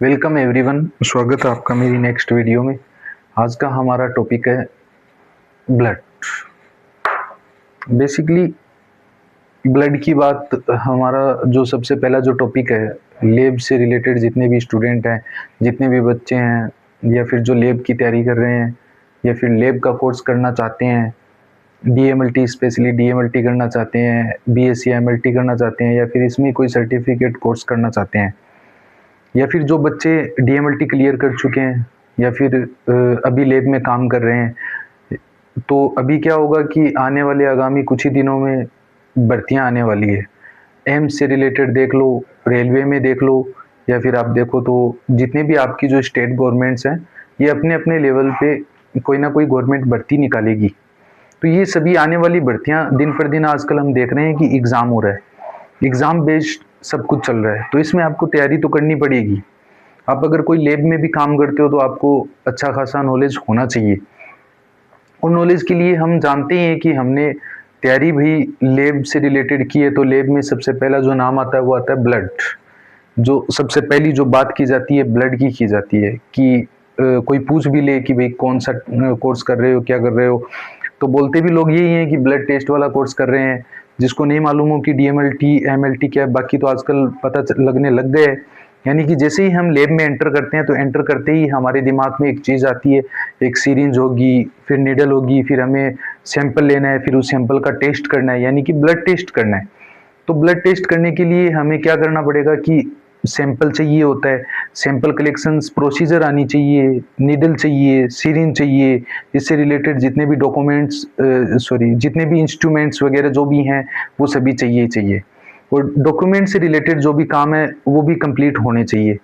Welcome everyone, स्वागत है आपका मेरी नेक्स्ट वीडियो में। आज का हमारा टॉपिक है ब्लड। बेसिकली ब्लड की बात, हमारा जो सबसे पहला जो टॉपिक है, लैब से रिलेटेड जितने भी स्टूडेंट हैं, जितने भी बच्चे हैं, या फिर जो लैब की तैयारी कर रहे हैं या फिर लैब का कोर्स करना चाहते हैं, डीएमएलटी स्पेशली डीएमएलटी करना चाहते हैं, बीएससी एमएलटी करना चाहते हैं, या फिर इसमें कोई सर्टिफिकेट कोर्स करना चाहते हैं, या फिर जो बच्चे डीएमएलटी क्लियर कर चुके हैं या फिर अभी लैब में काम कर रहे हैं, तो अभी क्या होगा कि आने वाले आगामी कुछ ही दिनों में भर्तियां आने वाली है। एम्स से रिलेटेड देख लो, रेलवे में देख लो, या फिर आप देखो तो जितने भी आपकी जो स्टेट गवर्नमेंट्स हैं, ये अपने अपने लेवल पे कोई ना कोई गवर्नमेंट भर्ती निकालेगी। तो ये सभी आने वाली भर्तियां दिन पर दिन आजकल हम देख रहे हैं कि एग्ज़ाम हो रहा है, एग्ज़ाम बेस्ड सब कुछ चल रहा है। तो इसमें आपको तैयारी तो करनी पड़ेगी। आप अगर कोई लैब में भी काम करते हो तो आपको अच्छा खासा नॉलेज होना चाहिए। और नॉलेज के लिए हम जानते हैं कि हमने तैयारी भी लैब से रिलेटेड की है, तो लैब में सबसे पहला जो नाम आता है वो आता है ब्लड। जो सबसे पहली जो बात की जाती है ब्लड की जाती है कि कोई पूछ भी ले कि भाई कौन सा कोर्स कर रहे हो, क्या कर रहे हो, तो बोलते भी लोग यही हैं कि ब्लड टेस्ट वाला कोर्स कर रहे हैं। जिसको नहीं मालूम हो कि डीएमएलटी एमएलटी क्या है, बाकी तो आजकल पता लगने लग गए हैं। यानी कि जैसे ही हम लैब में एंटर करते हैं तो एंटर करते ही हमारे दिमाग में एक चीज़ आती है, एक सीरिंज होगी, फिर नीडल होगी, फिर हमें सैंपल लेना है, फिर उस सैंपल का टेस्ट करना है, यानी कि ब्लड टेस्ट करना है। तो ब्लड टेस्ट करने के लिए हमें क्या करना पड़ेगा कि सैंपल चाहिए होता है, सैंपल कलेक्शन प्रोसीजर आनी चाहिए, नीडल चाहिए, सीरिंज चाहिए, इससे रिलेटेड जितने भी डॉक्यूमेंट्स जितने भी इंस्ट्रूमेंट्स वगैरह जो भी हैं वो सभी चाहिए। और डॉक्यूमेंट से रिलेटेड जो भी काम है वो भी कंप्लीट होने चाहिए।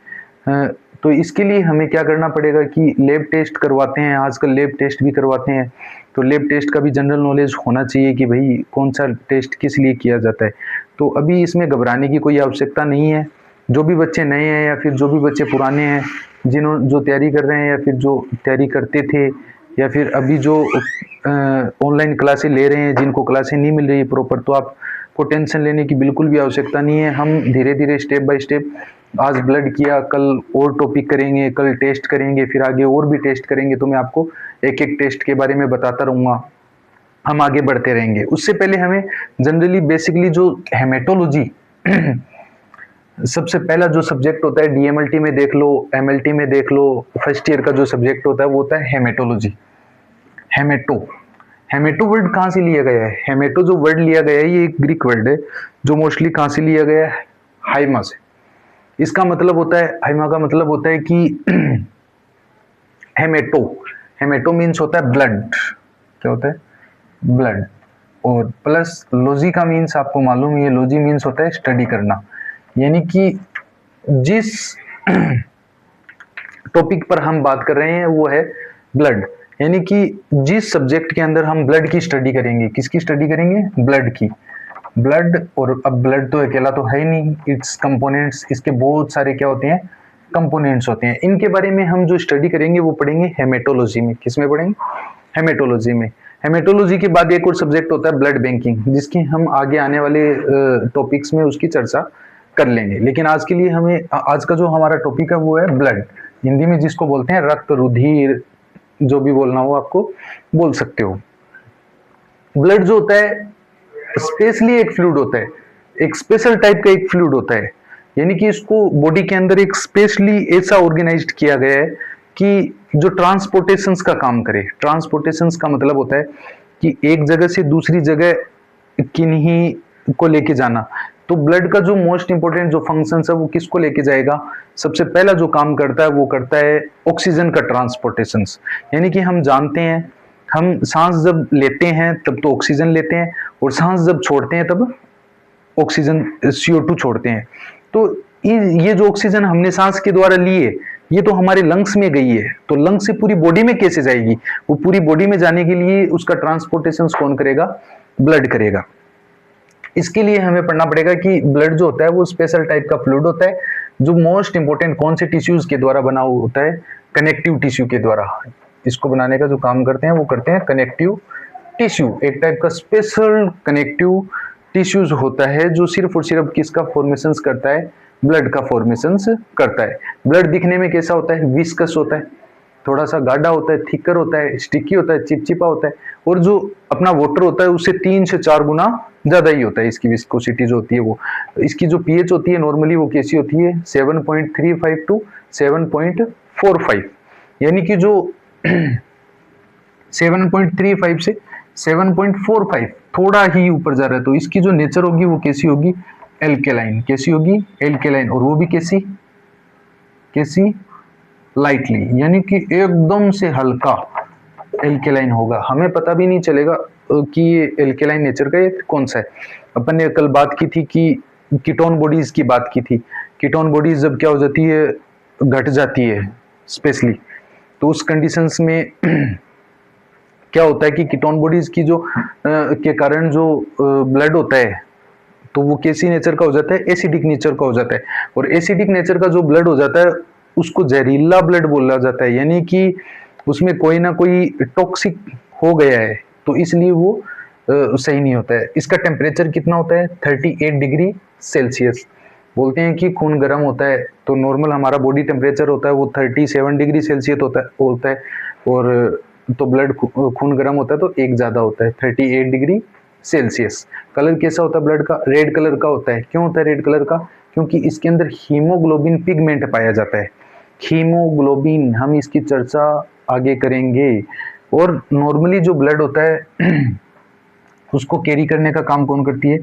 तो इसके लिए हमें क्या करना पड़ेगा कि लैब टेस्ट करवाते हैं, आजकल लैब टेस्ट भी करवाते हैं। तो लैब टेस्ट का भी जनरल नॉलेज होना चाहिए कि भाई कौन सा टेस्ट किस लिए किया जाता है। तो अभी इसमें घबराने की कोई आवश्यकता नहीं है। जो भी बच्चे नए हैं या फिर जो भी बच्चे पुराने हैं, जो तैयारी कर रहे हैं या फिर जो तैयारी करते थे, या फिर अभी जो ऑनलाइन क्लासें ले रहे हैं, जिनको क्लासें नहीं मिल रही प्रॉपर, तो आपको टेंशन लेने की बिल्कुल भी आवश्यकता नहीं है। हम धीरे धीरे स्टेप बाय स्टेप, आज ब्लड किया, कल और टॉपिक करेंगे, कल टेस्ट करेंगे, फिर आगे और भी टेस्ट करेंगे। तो मैं आपको एक एक टेस्ट के बारे में बताता रहूँगा, हम आगे बढ़ते रहेंगे। उससे पहले हमें जनरली बेसिकली जो हेमेटोलॉजी सबसे पहला जो सब्जेक्ट होता है, डीएमएलटी में देख लो, एमएलटी में देख लो, फर्स्ट ईयर का जो सब्जेक्ट होता है वो होता है हेमेटोलॉजी। हेमेटो वर्ड कहाँ से लिया गया है? हेमेटो जो वर्ड लिया गया है ये एक ग्रीक वर्ड है, जो मोस्टली कहाँ से लिया गया है? हाइमा से। इसका मतलब होता है, हाइमा का मतलब होता है कि हेमेटो मीन्स होता है ब्लड। क्या होता है? ब्लड। और प्लस लॉजी का मीन्स आपको मालूम है, लॉजी मीन्स होता है स्टडी करना। यानी कि जिस टॉपिक पर हम बात कर रहे हैं वो है ब्लड। यानी कि जिस सब्जेक्ट के अंदर हम ब्लड की स्टडी करेंगे, किसकी स्टडी करेंगे? ब्लड की। ब्लड, और अब ब्लड तो अकेला तो है ही नहीं, इट्स कंपोनेंट्स, इसके बहुत सारे क्या होते हैं? कंपोनेंट्स होते हैं। इनके बारे में हम जो स्टडी करेंगे वो पढ़ेंगे हेमेटोलॉजी में। किस में पढ़ेंगे? हेमेटोलॉजी में। हेमेटोलॉजी के बाद एक और सब्जेक्ट होता है ब्लड बैंकिंग, जिसकी हम आगे आने वाले टॉपिक्स में उसकी चर्चा कर लेंगे। लेकिन आज के लिए हमें, आज का जो हमारा टॉपिक है वो है ब्लड। हिंदी में जिसको बोलते हैं रक्त, रुधिर, जो भी बोलना हो आपको बोल सकते हो। ब्लड जो होता है स्पेशली एक फ्लूइड होता है, एक स्पेशल टाइप का एक फ्लूइड होता है। यानी कि इसको बॉडी के अंदर एक स्पेशली ऐसा ऑर्गेनाइज्ड किया गया है कि जो ट्रांसपोर्टेशंस का काम करे। ट्रांसपोर्टेशंस का मतलब होता है कि एक जगह से दूसरी जगह किन्हीं को लेके जाना। तो ब्लड का जो मोस्ट इंपोर्टेंट जो फंक्शन है वो किसको लेके जाएगा? सबसे पहला जो काम करता है वो करता है ऑक्सीजन का ट्रांसपोर्टेशन। यानी कि हम जानते हैं, हम सांस जब लेते हैं तब तो ऑक्सीजन लेते हैं, और सांस जब छोड़ते हैं तब ऑक्सीजन CO2 छोड़ते हैं। तो ये जो ऑक्सीजन हमने सांस के द्वारा ली है, ये तो हमारे लंग्स में गई है। तो लंग्स से पूरी बॉडी में कैसे जाएगी? वो पूरी बॉडी में जाने के लिए उसका ट्रांसपोर्टेशन कौन करेगा? ब्लड करेगा। इसके लिए हमें पढ़ना पड़ेगा कि ब्लड जो होता है वो स्पेशल टाइप का फ्लूइड होता है, जो मोस्ट इंपोर्टेंट कौन से टिश्यूज के द्वारा बना होता है? कनेक्टिव टिश्यू के द्वारा। इसको बनाने का जो काम करते हैं वो करते हैं कनेक्टिव टिश्यू। एक टाइप का स्पेशल कनेक्टिव टिश्यूज होता है जो सिर्फ और सिर्फ किसका फॉर्मेशन करता है? ब्लड का फॉर्मेशन करता है। ब्लड दिखने में कैसा होता है? विस्कस होता है, थोड़ा सा गाढ़ा होता है, थिकर होता है, स्टिकी होता है, चिपचिपा होता है, और जो अपना वाटर होता है उससे 3 से 4 गुना ज्यादा ही होता है इसकी विस्कोसिटी जो होती है वो। इसकी जो पीएच होती है नॉर्मली वो कैसी होती है? 7.35 टू 7.45, यानी कि जो 7.35 से 7.45 थोड़ा ही ऊपर जा रहा है, तो इसकी जो नेचर होगी वो कैसी होगी? एल्केलाइन। कैसी होगी? एल्केलाइन, और वो भी कैसी? कैसी? लाइटली, यानी कि एकदम से हल्का एल्केलाइन होगा। हमें पता भी नहीं चलेगा कि ये एल्केलाइन नेचर का ये कौन सा है। अपन ने कल बात की थी कि कीटोन बॉडीज की बात की थी। कीटोन बॉडीज जब क्या हो जाती है? घट जाती है स्पेशली, तो उस कंडीशंस में क्या होता है कि कीटोन बॉडीज की जो के कारण जो ब्लड होता है तो वो कैसी नेचर का हो जाता है? एसिडिक नेचर का हो जाता है। और एसिडिक नेचर का जो ब्लड हो जाता है उसको जहरीला ब्लड बोला जाता है, यानी कि उसमें कोई ना कोई टॉक्सिक हो गया है, तो इसलिए वो सही नहीं होता है। इसका टेम्परेचर कितना होता है? 38 डिग्री सेल्सियस। बोलते हैं कि खून गर्म होता है, तो नॉर्मल हमारा बॉडी टेम्परेचर होता है वो 37 डिग्री सेल्सियस होता है, और तो ब्लड खून गर्म होता है तो एक ज्यादा होता है 38 डिग्री सेल्सियस। कलर कैसा होता है ब्लड का? रेड कलर का होता है। क्यों होता है रेड कलर का? क्योंकि इसके अंदर हीमोग्लोबिन पिगमेंट पाया जाता है। हीमोग्लोबिन, हम इसकी चर्चा आगे करेंगे। और नॉर्मली जो ब्लड होता है उसको कैरी करने का काम कौन करती है?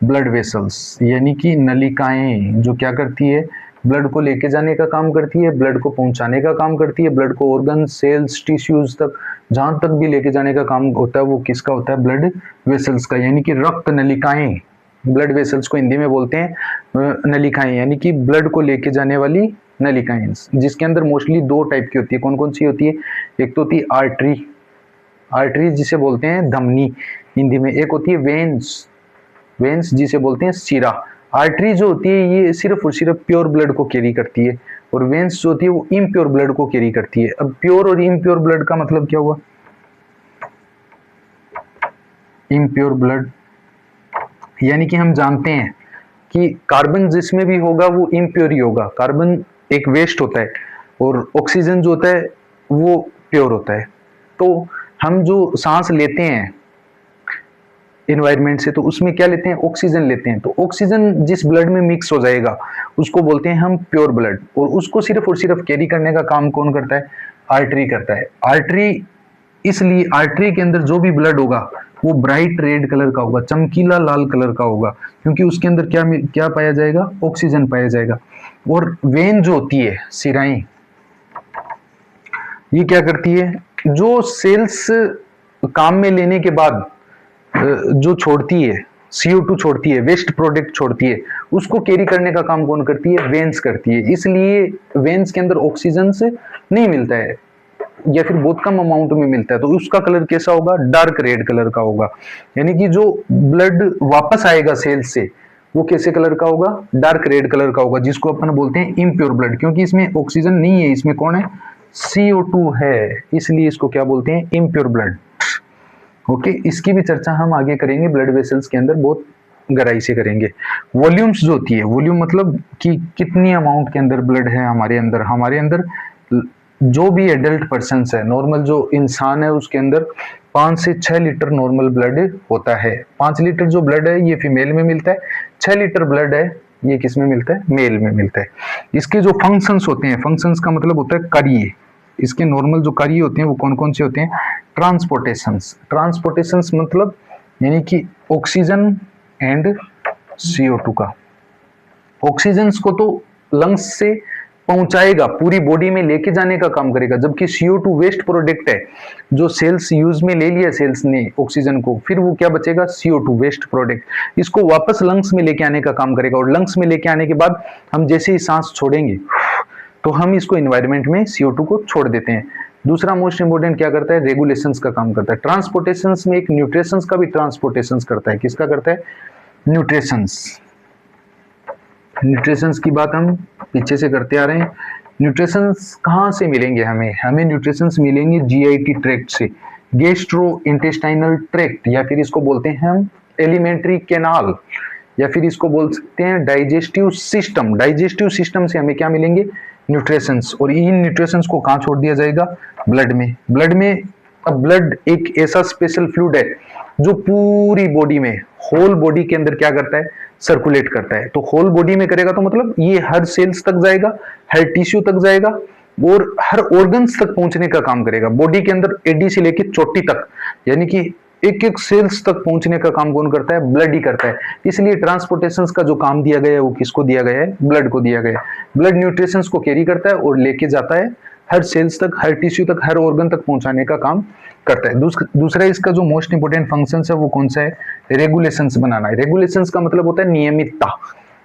ब्लड वेसल्स, यानी कि नलिकाएं, जो क्या करती है? ब्लड को लेके जाने का काम करती है, ब्लड को पहुंचाने का काम करती है, ब्लड को ऑर्गन, सेल्स, टिश्यूज तक, जहां तक भी लेके जाने का काम होता है वो किसका होता है? ब्लड वेसल्स का, यानी कि रक्त नलिकाएं। ब्लड वेसल्स को हिंदी में बोलते हैं नलिकाएं, यानी कि ब्लड को लेके जाने वाली नलिकाएं, जिसके अंदर मोस्टली 2 टाइप की होती है। कौन कौन सी होती है? एक तो होती है आर्टरी, आर्टरी जिसे बोलते हैं धमनी हिंदी में। एक होती है वेन्स, वेन्स जिसे बोलते हैं शिरा। आर्टरी जो होती है ये सिर्फ और सिर्फ प्योर ब्लड को कैरी करती है, और वेन्स जो होती है वो इम्प्योर ब्लड को कैरी करती है। अब प्योर और इम्प्योर ब्लड का मतलब क्या हुआ? इम्प्योर ब्लड यानी कि हम जानते हैं कि कार्बन जिसमें भी होगा वो इम्प्योर ही होगा। कार्बन एक वेस्ट होता है, और ऑक्सीजन जो होता है वो प्योर होता है। तो हम जो सांस लेते हैं इन्वायरमेंट से, तो उसमें क्या लेते हैं? ऑक्सीजन लेते हैं। तो ऑक्सीजन जिस ब्लड में मिक्स हो जाएगा उसको बोलते हैं हम प्योर ब्लड, और उसको सिर्फ और सिर्फ कैरी करने का काम कौन करता है? आर्टरी करता है। आर्टरी, इसलिए आर्टरी के अंदर जो भी ब्लड होगा वो ब्राइट रेड कलर का होगा, चमकीला लाल कलर का होगा, क्योंकि उसके अंदर क्या क्या पाया जाएगा? ऑक्सीजन पाया जाएगा। और वेन जो होती है, शिराएं, ये क्या करती है? जो सेल्स काम में लेने के बाद जो छोड़ती है, CO2 छोड़ती है, वेस्ट प्रोडक्ट छोड़ती है, उसको कैरी करने का काम कौन करती है? वेन्स करती है। इसलिए वेन्स के अंदर ऑक्सीजन से नहीं मिलता है, या फिर बहुत कम अमाउंट में मिलता है, तो उसका कलर कैसा होगा? डार्क रेड कलर का होगा। यानी कि जो ब्लड वापस आएगा सेल्स से वो कैसे कलर का होगा? डार्क रेड कलर का होगा, जिसको अपन बोलते हैं इम्प्योर ब्लड, क्योंकि इसमें ऑक्सीजन नहीं है, इसमें कौन है? CO2 है, इसलिए इसको क्या बोलते हैं? Impure blood. ओके, इसकी भी चर्चा हम आगे करेंगे, ब्लड वेसल्स के अंदर बहुत गहराई से करेंगे। वॉल्यूम्स जो होती है, वॉल्यूम मतलब कि कितनी अमाउंट के अंदर ब्लड है हमारे अंदर। हमारे अंदर जो भी एडल्ट पर्सन है, नॉर्मल जो इंसान है, उसके अंदर 5 से 6 लीटर नॉर्मल ब्लड होता है। 5 लीटर जो ब्लड है ये फीमेल में मिलता है, 6 लीटर ब्लड है ये किस में मिलता है? मेल में मिलता है। इसके जो फंक्शंस होते हैं, फंक्शंस का मतलब होता है कार्य, इसके नॉर्मल जो कार्य होते हैं वो कौन कौन से होते हैं? ट्रांसपोर्टेशंस। ट्रांसपोर्टेशंस मतलब यानी कि ऑक्सीजन एंड CO2 का। ऑक्सीजन को तो लंग्स से पहुंचाएगा, पूरी बॉडी में लेके जाने का काम करेगा, जबकि CO2 वेस्ट प्रोडक्ट है जो सेल्स यूज में ले लिया सेल्स ने ऑक्सीजन को, फिर वो क्या बचेगा? CO2 वेस्ट प्रोडक्ट, इसको वापस लंग्स में लेके आने का काम करेगा। और लंग्स में लेके आने के बाद हम जैसे ही सांस छोड़ेंगे तो हम इसको एनवायरनमेंट में CO2 को छोड़ देते हैं। दूसरा मोस्ट इंपोर्टेंट क्या करता है? रेगुलेशंस का काम करता है। ट्रांसपोर्टेशंस में एक न्यूट्रिशंस का भी ट्रांसपोर्टेशंस करता है। किसका करता है? न्यूट्रिशंस। न्यूट्रिशंस की बात हम पीछे से करते आ रहे हैं। न्यूट्रिशंस कहाँ से मिलेंगे हमें? हमें न्यूट्रिशंस मिलेंगे GIT ट्रैक्ट से, गैस्ट्रो इंटेस्टाइनल ट्रैक्ट, या फिर इसको बोलते हैं हम एलिमेंट्री कैनाल, या फिर इसको बोल सकते हैं डाइजेस्टिव सिस्टम। डाइजेस्टिव सिस्टम से हमें क्या मिलेंगे, न्यूट्रिशंस, और इन न्यूट्रिशंस को कहाँ छोड़ दिया जाएगा, ब्लड में। ब्लड में, अब ब्लड एक ऐसा स्पेशल फ्लूइड है जो पूरी बॉडी में, होल बॉडी के अंदर क्या करता है, सर्कुलेट करता है। तो होल बॉडी में करेगा तो मतलब ये हर सेल्स तक जाएगा, हर टिश्यू तक जाएगा और हर ऑर्गन्स तक पहुंचने का काम करेगा। बॉडी के अंदर एडी से लेकर चोटी तक, यानी कि एक एक सेल्स तक पहुंचने का काम कौन करता है, ब्लड ही करता है। इसलिए ट्रांसपोर्टेशन का जो काम दिया गया है वो किसको दिया गया है, ब्लड को दिया गया है। ब्लड न्यूट्रिशंस को कैरी करता है और लेके जाता है हर सेल्स तक, हर टिश्यू तक, हर ऑर्गन तक पहुंचाने का काम करता है। दूसरा इसका जो मोस्ट इंपोर्टेंट फंक्शन है वो कौन सा है, रेगुलेशंस बनाना है। रेगुलेशंस का मतलब होता है नियमितता,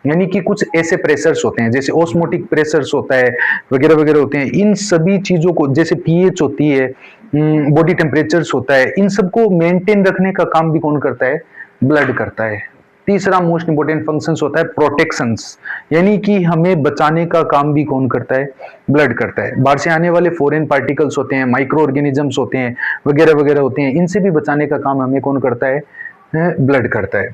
यानी कि कुछ ऐसे प्रेशर्स होते हैं जैसे ऑस्मोटिक प्रेशर्स होता है वगैरह वगैरह होते हैं, इन सभी चीजों को, जैसे पीएच होती है, बॉडी टेम्परेचर्स होता है, इन सबको मेंटेन रखने का काम भी कौन करता है, ब्लड करता है। तीसरा मोस्ट इंपोर्टेंट फंक्शंस होता है प्रोटेक्शंस, यानी कि हमें बचाने का काम भी कौन करता है, ब्लड करता है। बाहर से आने वाले फॉरेन पार्टिकल्स होते हैं, माइक्रो ऑर्गेनिजम्स होते हैं, वगैरह वगैरह होते हैं, इनसे भी बचाने का काम हमें कौन करता है, ब्लड करता है।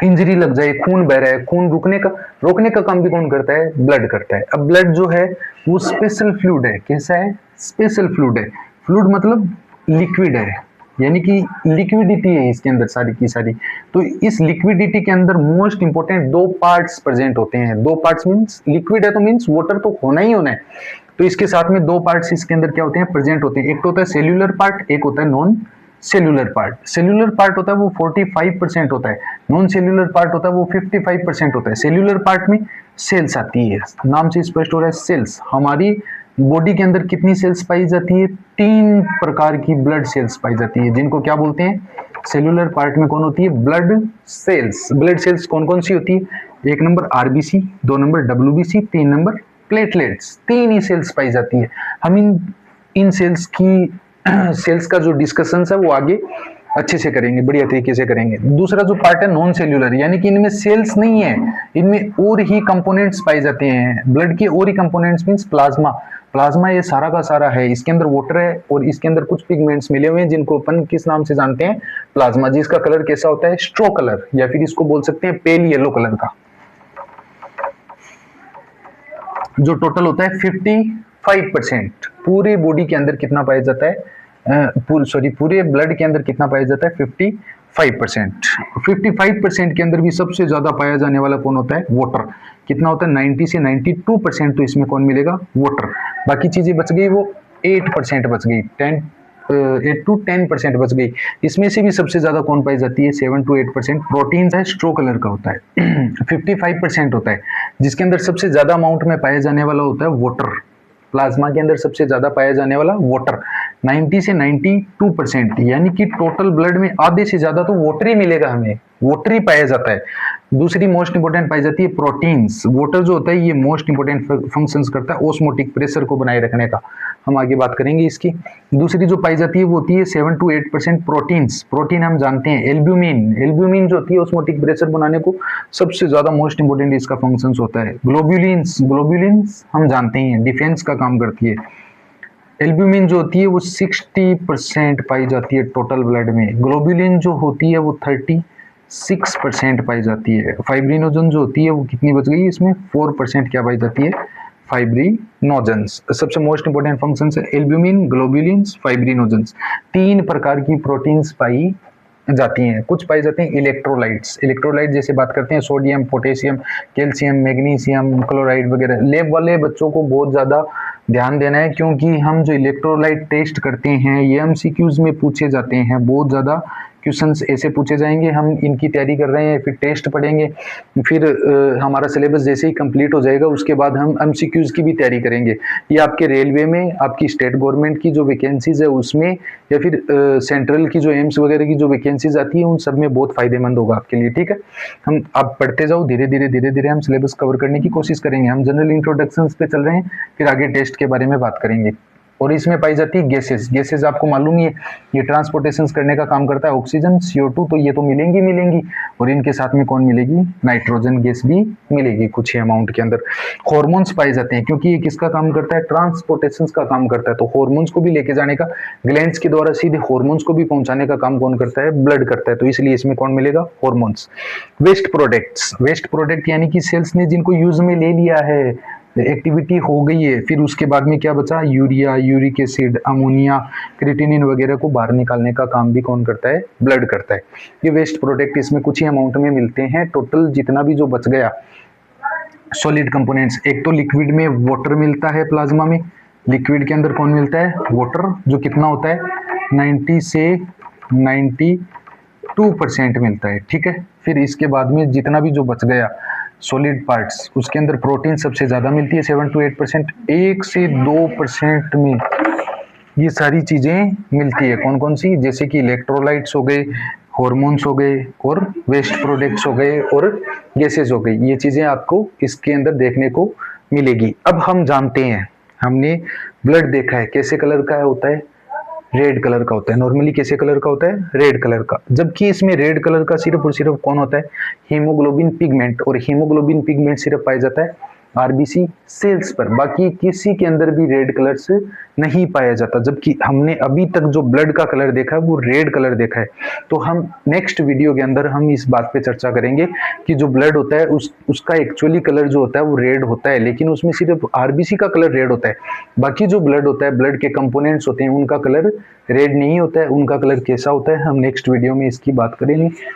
इंजरी लग जाए, खून बह रहा है, खून रोकने का काम भी कौन करता है, ब्लड करता है। अब ब्लड जो है वो स्पेशल फ्लूइड है। कैसा है, स्पेशल फ्लूइड है। फ्लूइड मतलब लिक्विड है, यानी कि लिक्विडिटी है इसके अंदर सारी की सारी। तो इस लिक्विडिटी के अंदर मोस्ट इंपोर्टेंट दो पार्ट्स प्रेजेंट होते हैं। दो पार्ट्स मीन्स लिक्विड है तो मीन्स वाटर तो होना ही होना है, तो इसके साथ में दो पार्ट्स इसके अंदर क्या होते हैं, प्रेजेंट होते हैं। एक तो होता है सेल्यूलर पार्ट, एक होता है non cellular part. Cellular part होता है वो 45% होता है, नॉन सेल्यूलर पार्ट होता है वो 55% होता है। सेल्यूलर पार्ट में सेल्स आती है, नाम से स्पष्ट हो रहा है सेल्स। हमारी बॉडी के अंदर कितनी सेल्स पाई जाती है, 3 प्रकार की ब्लड सेल्स पाई जाती है, जिनको क्या बोलते हैं, सेल्यूलर पार्ट में कौन होती है, ब्लड सेल्स। ब्लड सेल्स कौन कौन सी होती है, 1 number RBC, 2 number WBC, 3 number platelets. 3 ही सेल्स पाई जाती है। हम इन सेल्स की सेल्स का जो डिस्कशन है वो आगे अच्छे से करेंगे, बढ़िया तरीके से करेंगे। दूसरा जो पार्ट है नॉन सेल्यूलर, यानी कि इनमें सेल्स नहीं है, इनमें और ही कंपोनेंट्स पाए जाते हैं। ब्लड के और ही कंपोनेंट्स मींस प्लाज्मा। प्लाज्मा ये सारा का सारा है, इसके अंदर वाटर है और इसके अंदर कुछ पिगमेंट्स मिले हुए हैं जिनको अपन किस नाम से जानते हैं, प्लाज्मा, जिसका कलर कैसा होता है, स्ट्रो कलर, या फिर इसको बोल सकते हैं पेल येलो कलर का। जो टोटल होता है 55%। पूरे बॉडी के अंदर कितना पाया जाता है, पूरे ब्लड के अंदर कितना पाया जाता है, 55%। 55% के अंदर भी सबसे ज्यादा पाया जाने वाला कौन होता है, वाटर। कितना होता है, 90 से 92%। तो इसमें कौन मिलेगा, वाटर। बाकी चीजें बच गई वो 8% बच गई, 8 to 10% बच गई। इसमें से भी सबसे ज्यादा कौन पाई जाती है, 7 to 8% प्रोटीन है, स्ट्रो कलर का होता है। 55% होता है, जिसके अंदर सबसे ज्यादा अमाउंट में पाया जाने वाला होता है वाटर। प्लाज्मा के अंदर सबसे ज्यादा पाया जाने वाला वाटर, 90 से 92%, यानी कि टोटल ब्लड में आधे से ज्यादा तो वाटर ही मिलेगा, हमें वाटर ही पाया जाता है। दूसरी मोस्ट इंपोर्टेंट पाई जाती है प्रोटीन्स। वाटर जो होता है ये मोस्ट इंपोर्टेंट फंक्शंस करता है ऑस्मोटिक प्रेशर को बनाए रखने का, हम आगे बात करेंगे इसकी। दूसरी जो पाई जाती है वो होती है 7 to 8% प्रोटीन्स। प्रोटीन हम जानते हैं एल्ब्यूमिन, एल्ब्यूमिन जो होती है ऑस्मोटिक प्रेशर बनाने को सबसे ज्यादा मोस्ट इंपोर्टेंट इसका फंक्शंस होता है। ग्लोब्यूलिन्स, ग्लोब्यूलिन्स हम जानते हैं डिफेंस का काम करती है। एल्ब्यूमिन जो होती है वो 60% पाई जाती है टोटल ब्लड में। ग्लोब्यूलिन जो होती है वो 36% पाई जाती है। फाइब्रिनोजन जो होती है वो कितनी बच गई, इसमें 4% क्या पाई जाती है, फाइब्रिनोजेंस। सबसे मोस्ट इंपोर्टेंट फंक्शन है एल्ब्यूमिन, ग्लोब्यूलिन्स, फाइब्रिनोजेंस। 3 प्रकार की प्रोटीन्स पाई जाती हैं। कुछ पाई जाते हैं इलेक्ट्रोलाइट्स। इलेक्ट्रोलाइट जैसे बात करते हैं sodium, potassium, calcium, magnesium, chloride वगैरह। लैब वाले बच्चों को बहुत ज़्यादा ध्यान देना है, क्योंकि हम जो इलेक्ट्रोलाइट टेस्ट करते हैं ये एमसीक्यूज में पूछे जाते हैं। बहुत ज़्यादा क्वेश्चंस ऐसे पूछे जाएंगे। हम इनकी तैयारी कर रहे हैं, फिर टेस्ट पढ़ेंगे, फिर हमारा सिलेबस जैसे ही कंप्लीट हो जाएगा उसके बाद हम एमसीक्यूज की भी तैयारी करेंगे। ये आपके रेलवे में, आपकी स्टेट गवर्नमेंट की जो वैकेंसीज है उसमें, या फिर सेंट्रल की जो एम्स वगैरह की जो वैकेंसीज आती है उन सब में बहुत फायदेमंद होगा आपके लिए। ठीक है, हम आप पढ़ते जाओ, धीरे धीरे हम सिलेबस कवर करने की कोशिश करेंगे। हम जनरल इंट्रोडक्शंस पे चल रहे हैं, फिर आगे टेस्ट के बारे में बात करेंगे। और इसमें पाई जाती है गैसेस। गैसेस आपको मालूम ही है, ये ट्रांसपोर्टेशन करने का काम करता है, ऑक्सीजन, CO2, तो ये तो मिलेंगी मिलेंगी, और इनके साथ में कौन मिलेगी, नाइट्रोजन गैस भी मिलेगी कुछ ही अमाउंट के अंदर। हॉर्मोन्स पाए जाते हैं, क्योंकि ये किसका काम करता है, ट्रांसपोर्टेशन का काम करता है, तो हॉर्मोन्स को भी लेके जाने का, ग्लैंड्स के द्वारा सीधे हॉर्मोन्स को भी पहुंचाने का काम कौन करता है, ब्लड करता है, तो इसलिए इसमें कौन मिलेगा, hormones. Waste products, waste product यानी कि सेल्स ने जिनको यूज में ले लिया है, एक्टिविटी हो गई है, फिर उसके बाद में क्या बचा, urea, uric acid, ammonia, creatinine वगैरह को बाहर निकालने का काम भी कौन करता है, ब्लड करता है। ये वेस्ट प्रोडक्ट इसमें कुछ ही अमाउंट में मिलते हैं। टोटल जितना भी जो बच गया सॉलिड कंपोनेंट्स, एक तो लिक्विड में वाटर मिलता है प्लाज्मा में, लिक्विड के अंदर कौन मिलता है, वाटर, जो कितना होता है 90 से 92% मिलता है, ठीक है। फिर इसके बाद में जितना भी जो बच गया सॉलिड पार्ट्स, उसके अंदर प्रोटीन सबसे ज्यादा मिलती है 7 to 8%, 1 से 2% में ये सारी चीजें मिलती है। कौन कौन सी, जैसे कि इलेक्ट्रोलाइट्स हो गए, हॉर्मोन्स हो गए, और वेस्ट प्रोडक्ट्स हो गए, और गैसेस हो गई, ये चीजें आपको इसके अंदर देखने को मिलेगी। अब हम जानते हैं, हमने ब्लड देखा है कैसे कलर का होता है, रेड कलर का होता है, नॉर्मली कैसे कलर का होता है, रेड कलर का, जबकि इसमें रेड कलर का सिर्फ और सिर्फ कौन होता है, हीमोग्लोबिन पिगमेंट, और हीमोग्लोबिन पिगमेंट सिर्फ पाया जाता है आरबीसी सेल्स पर, बाकी किसी के अंदर भी रेड कलर से नहीं पाया जाता। जबकि हमने अभी तक जो ब्लड का कलर देखा है वो रेड कलर देखा है। तो हम नेक्स्ट वीडियो के अंदर हम इस बात पे चर्चा करेंगे कि जो ब्लड होता है उसका एक्चुअली कलर जो होता है वो रेड होता है, लेकिन उसमें सिर्फ आरबीसी का कलर रेड होता है, बाकी जो ब्लड होता है, ब्लड के कंपोनेंट्स होते हैं, उनका कलर रेड नहीं होता है। उनका कलर कैसा होता है, हम नेक्स्ट वीडियो में इसकी बात करेंगे।